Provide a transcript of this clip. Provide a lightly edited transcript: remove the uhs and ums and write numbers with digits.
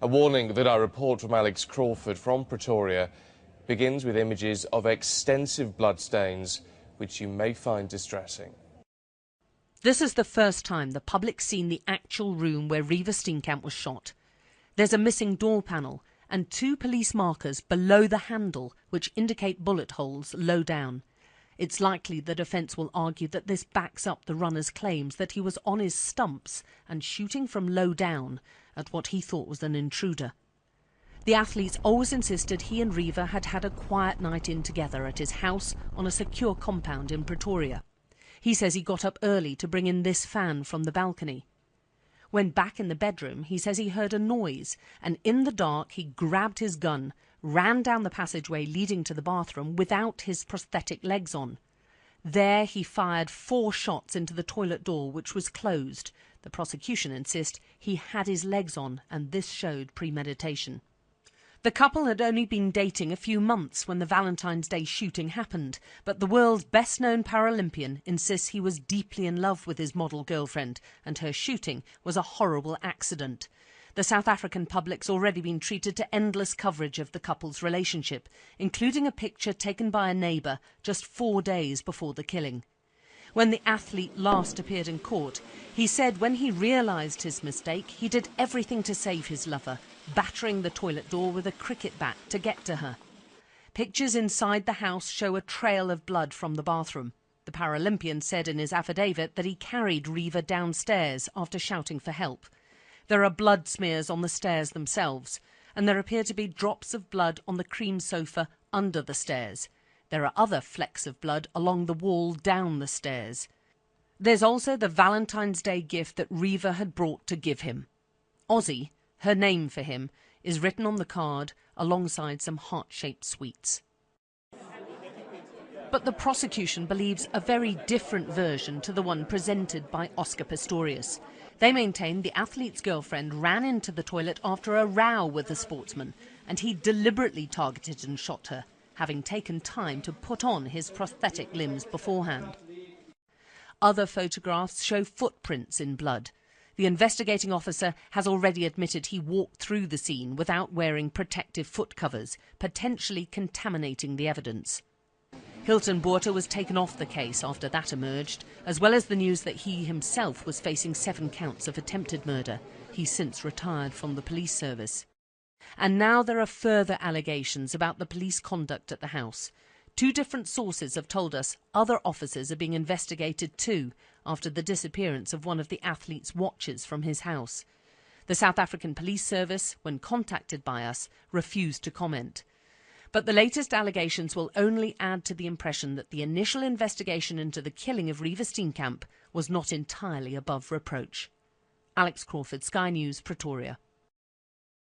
A warning that our report from Alex Crawford from Pretoria begins with images of extensive bloodstains, which you may find distressing. This is the first time the public's seen the actual room where Reeva Steenkamp was shot. There's a missing door panel and 2 police markers below the handle which indicate bullet holes low down. It's likely the defence will argue that this backs up the runner's claims that he was on his stumps and shooting from low down at what he thought was an intruder. The athletes always insisted he and Reeva had had a quiet night in together at his house on a secure compound in Pretoria. He says he got up early to bring in this fan from the balcony. When back in the bedroom, he says he heard a noise, and in the dark he grabbed his gun, ran down the passageway leading to the bathroom without his prosthetic legs on. There he fired 4 shots into the toilet door, which was closed. The prosecution insist he had his legs on, and this showed premeditation. The couple had only been dating a few months when the Valentine's Day shooting happened, but the world's best-known Paralympian insists he was deeply in love with his model girlfriend, and her shooting was a horrible accident. The South African public's already been treated to endless coverage of the couple's relationship, including a picture taken by a neighbour just 4 days before the killing. When the athlete last appeared in court, he said when he realised his mistake, he did everything to save his lover, battering the toilet door with a cricket bat to get to her. Pictures inside the house show a trail of blood from the bathroom. The Paralympian said in his affidavit that he carried Reeva downstairs after shouting for help. There are blood smears on the stairs themselves, and there appear to be drops of blood on the cream sofa under the stairs. There are other flecks of blood along the wall down the stairs. There's also the Valentine's Day gift that Reeva had brought to give him. Ozzy, her name for him, is written on the card alongside some heart-shaped sweets. But the prosecution believes a very different version to the one presented by Oscar Pistorius. They maintain the athlete's girlfriend ran into the toilet after a row with the sportsman, and he deliberately targeted and shot her, having taken time to put on his prosthetic limbs beforehand. Other photographs show footprints in blood. The investigating officer has already admitted he walked through the scene without wearing protective foot covers, potentially contaminating the evidence. Hilton Botha was taken off the case after that emerged, as well as the news that he himself was facing 7 counts of attempted murder. He's since retired from the police service. And now there are further allegations about the police conduct at the house. 2 different sources have told us other officers are being investigated too after the disappearance of one of the athlete's watches from his house. The South African Police Service, when contacted by us, refused to comment. But the latest allegations will only add to the impression that the initial investigation into the killing of Reeva Steenkamp was not entirely above reproach. Alex Crawford, Sky News, Pretoria.